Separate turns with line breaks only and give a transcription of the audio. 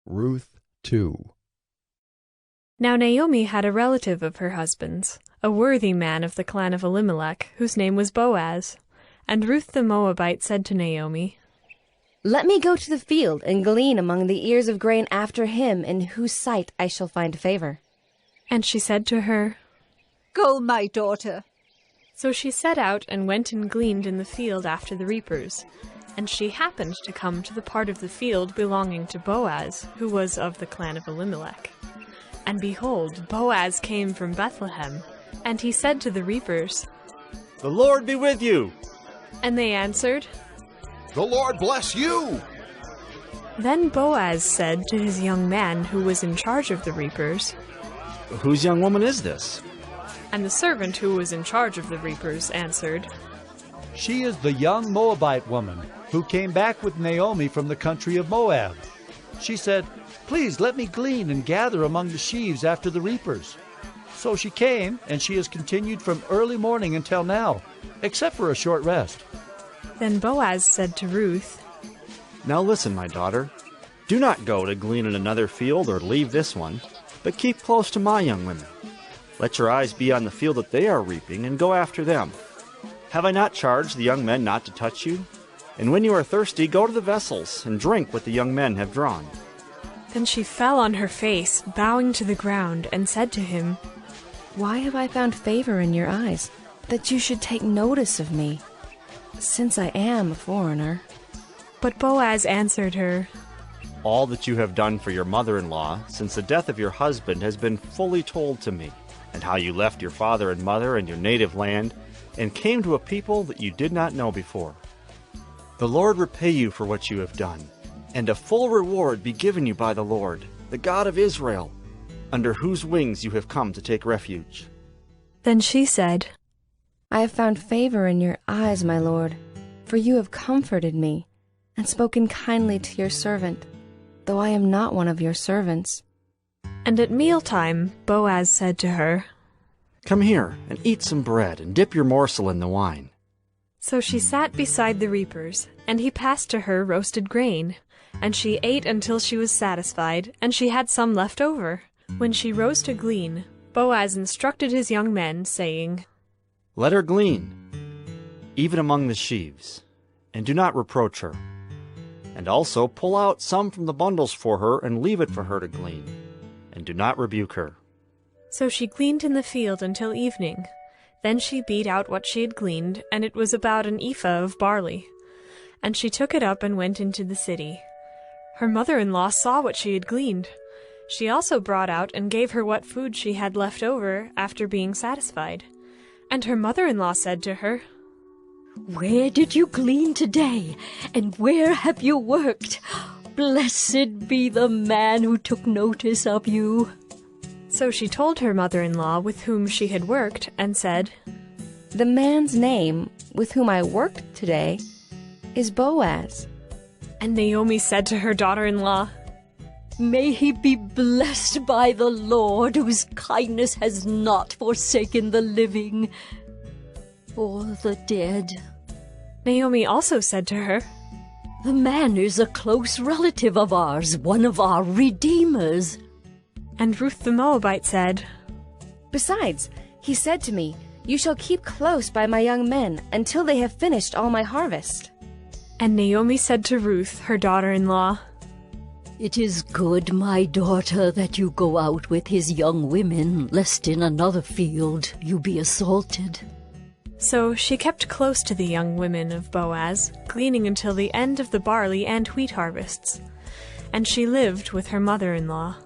Ruth 2.
Now Naomi had a relative of her husband's, a worthy man of the clan of Elimelech, whose name was Boaz. And Ruth the Moabite said to Naomi,
"Let me go to the field and glean among the ears of grain after him in whose sight I shall find favor."
And she said to her,
"Go, my daughter."
So she set out and went and gleaned in the field after the reapers. And she happened to come to the part of the field belonging to Boaz, who was of the clan of Elimelech. And behold, Boaz came from Bethlehem, and he said to the reapers,
"The Lord be with you."
And they answered,
"The Lord bless you."
Then Boaz said to his young man who was in charge of the reapers,
"Whose young woman is this?"
And the servant who was in charge of the reapers answered,
"She is the young Moabite woman who came back with Naomi from the country of Moab. She said, 'Please let me glean and gather among the sheaves after the reapers.' So she came, and she has continued from early morning until now, except for a short rest."
Then Boaz said to Ruth,
"Now listen, my daughter. Do not go to glean in another field or leave this one, but keep close to my young women. Let your eyes be on the field that they are reaping, and go after them. Have I not charged the young men not to touch you? And when you are thirsty, go to the vessels, and drink what the young men have drawn."
Then she fell on her face, bowing to the ground, and said to him,
"Why have I found favor in your eyes, that you should take notice of me, since I am a foreigner?"
But Boaz answered her,
"All that you have done for your mother-in-law since the death of your husband has been fully told to me, and how you left your father and mother and your native land, and came to a people that you did not know before. The Lord repay you for what you have done, and a full reward be given you by the Lord, the God of Israel, under whose wings you have come to take refuge."
Then she said,
"I have found favor in your eyes, my lord, for you have comforted me, and spoken kindly to your servant, though I am not one of your servants."
And at mealtime Boaz said to her,
"Come here, and eat some bread, and dip your morsel in the wine."
So she sat beside the reapers, and he passed to her roasted grain. And she ate until she was satisfied, and she had some left over. When she rose to glean, Boaz instructed his young men, saying,
"Let her glean, even among the sheaves, and do not reproach her. And also pull out some from the bundles for her, and leave it for her to glean, and do not rebuke her."
So she gleaned in the field until evening. Then she beat out what she had gleaned, and it was about an ephah of barley. And she took it up and went into the city. Her mother-in-law saw what she had gleaned. She also brought out and gave her what food she had left over after being satisfied. And her mother-in-law said to her,
"Where did you glean today, and where have you worked? Blessed be the man who took notice of you."
So she told her mother-in-law with whom she had worked, and said,
"The man's name with whom I worked today is Boaz."
And Naomi said to her daughter-in-law,
"May he be blessed by the Lord, whose kindness has not forsaken the living or the dead."
Naomi also said to her,
"The man is a close relative of ours, one of our redeemers."
And Ruth the Moabite said,
"Besides, he said to me, 'You shall keep close by my young men until they have finished all my harvest.'"
And Naomi said to Ruth, her daughter-in-law,
"It is good, my daughter, that you go out with his young women, lest in another field you be assaulted."
So she kept close to the young women of Boaz, gleaning until the end of the barley and wheat harvests. And she lived with her mother-in-law.